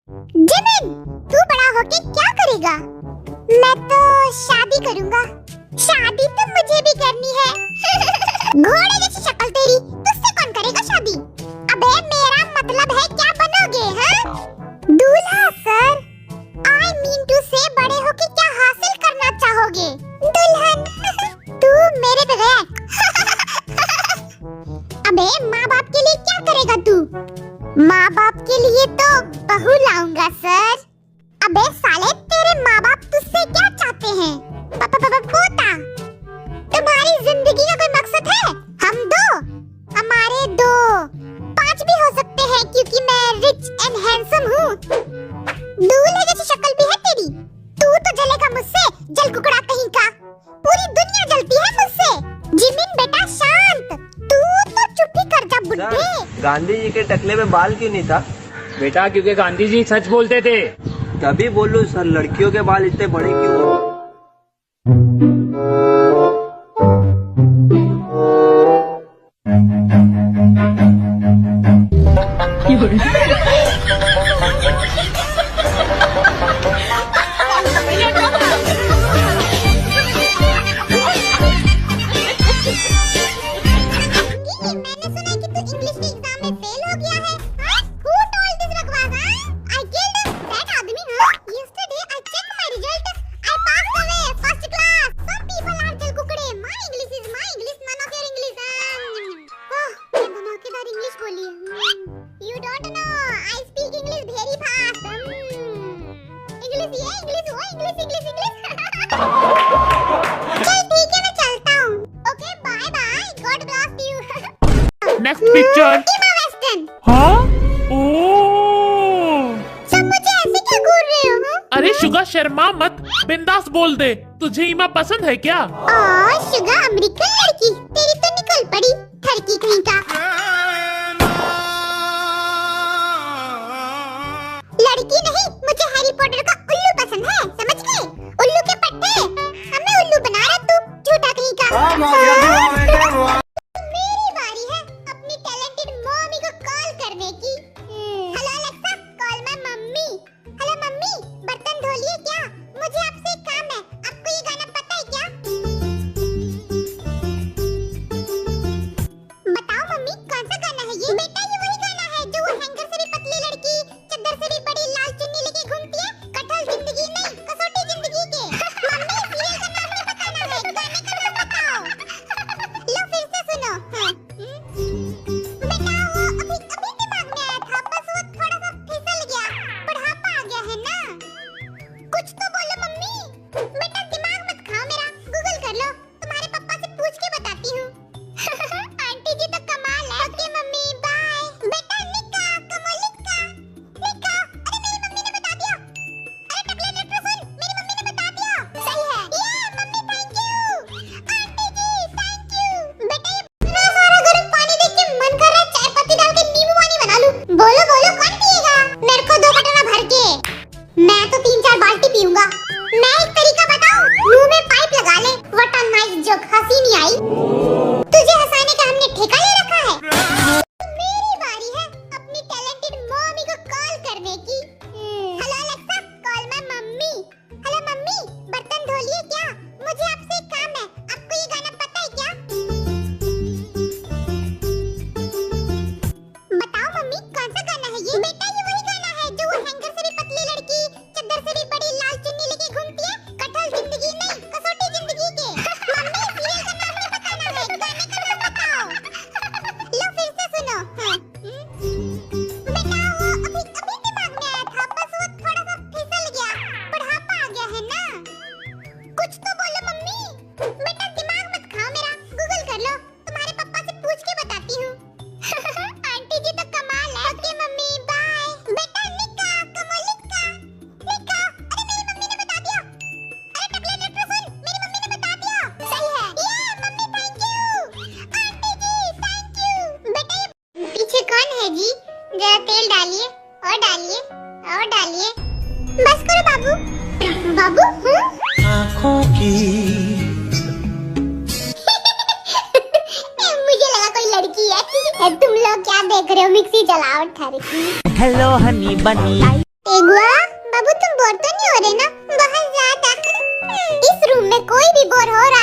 Jimin, तू बड़ा होके क्या करेगा? मैं तो शादी करूंगा। शादी तो मुझे भी करनी है। घोड़े जैसी शक्ल तेरी, तुझसे कौन करेगा शादी? अबे मेरा मतलब है क्या बनोगे, हाँ? दूल्हा sir. I mean to say बड़े होके क्या हासिल करना चाहोगे? दुल्हन। तू मेरे पे गया। अबे माँ बाप के लिए क्या करेगा तू? माँ बाप के लिए तो बहू लाऊंगा सर। अबे साले तेरे माँ बाप तुझसे क्या चाहते हैं? पोता। तुम्हारी जिंदगी का कोई मकसद है? हम दो, हमारे दो, 5 भी हो सकते हैं क्योंकि मैं रिच एंड हैंडसम हूँ। दूल्हे जैसी शक्ल भी है तेरी। तू तो जलेगा मुझसे, जल कुकड़ा कहीं का। पूरी दुनिया जलती है मुझसे। जिमिन बेटा शांत, तू तो चुप ही कर जा बुड्ढे। गांधी जी के टकले में बाल क्यों नहीं था? बेटा क्योंकि गांधी जी सच बोलते थे। तभी बोलूं सर, लड़कियों के बाल इतने बड़े क्यों हो? Next picture. हाँ? ओह। सब मुझे ऐसे क्या घूर रहे हो? अरे शुगा शर्मा मत, बिंदास बोल दे। तुझे ईमा पसंद है क्या? शुगा अमेरिकन लड़की, तेरी तो निकल पड़ी ठरकी कहीं का। लड़की नहीं, मुझे हैरी पॉटर का उल्लू पसंद है, समझ गए? उल्लू के पट्टे, हमें उल्लू बना रहा तू, झूठा कहीं का। मेरी बारी है अपनी टैलेंटेड मम्मी को कॉल करने की। Hello Alexa, call my mummy. Hello mummy, बर्तन धो लिए क्या? मुझे आपसे एक काम है, आपको ये गाना पता है क्या? बताओ मम्मी, कौन सा गाना है ये? बेटा ये वही गाना है जो वो हैंगर से भी पतली लड़की, चद्दर से भी बड़ी लाल चुन्नी लेके घूमती है। कटहल जिंदगी नहीं, कसौटी जिंदगी के। मम्मी सीरियल का नाम नहीं बताना है, गाने का नाम बताओ। लो फिर से सुनो। हाँ। बेटा वो अभी दिमाग में आया था, बस वो थोड़ा सा फिसल गया। बुढ़ापा आ गया है ना। कुछ तो बोलो मम्मी। बेटा दिमाग मत खाओ मेरा, गूगल कर लो, तुम्हारे पापा से पूछ के बताती हूँ। आंटी जी तो कमाल है। Okay mummy bye. बेटा निका कमलिका निका। अरे मेरी मम्मी ने बता दिया। अरे टकले नेटर सुन, मेरी मम्मी ने बता दिया। सही है। ये मम्मी थैंक यू। आंटी जी थैंक यू। बेटा ये इतना सारा गर्म पानी देख के मन कर रहा है चाय पत्ती डाल के नींबू पानी बना लूं। बोलो बोलो कौन पिएगा? मेरे को 2 कटोरा भर के। मैं तो 3-4 बाल्टी पीऊंगा। मैं एक तरीका बताऊं, मुंह में पाइप लगा ले। व्हाट अ नाइस जोक, हंसी नहीं आई? तुझे हंसाने का हमने ठेका ले रखा है। मेरी बारी है अपनी टैलेंटेड मम्मी को कॉल करने की। Hello Alexa, call my mummy. Hello mummy, बर्तन धो लिए क्या? मुझे आपसे एक काम है, आपको ये गाना पता है क्या? बताओ मम्मी, कौन सा गाना है ये? बेटा ये वही गाना है जो वो हैंगर से भी पतली लड़की, चद्दर से भी बड़ी लाल चुन्नी लेके घूमती है। कटहल जिंदगी नहीं, कसौटी जिंदगी के। मम्मी सीरियल का नाम नहीं बताना है, गाने का नाम बताओ। लो फिर से सुनो। हाँ। बेटा वो अभी दिमाग में आया था, बस वो थोड़ा सा फिसल गया। बुढ़ापा आ गया है ना। कुछ तो बोलो मम्मी। बेटा दिमाग मत खाओ मेरा, गूगल कर लो, तुम्हारे पापा से पूछ के बताती हूँ। आंटी जी तो कमाल है। Okay mummy bye. बेटा निका कमलिका निका। अरे मेरी मम्मी ने बता दिया। अरे टकले नेटर सुन, मेरी मम्मी ने बता दिया। सही है। ये मम्मी थैंक यू। आंटी जी थैंक यू। बेटा ये पीछे कौन है जी? जरा तेल डालिए और डालिए और डालिए। बस करो बाबू। बाबू आँखों की मुझे लगा कोई लड़की है। तुम लोग क्या देख रहे हो? मिक्सी चलाओ ठरकी। हेलो हनी बनी। तेगुआ बाबू तुम बोर तो नहीं हो रहे ना? बहुत ज्यादा। इस रूम में कोई भी बोर हो रहा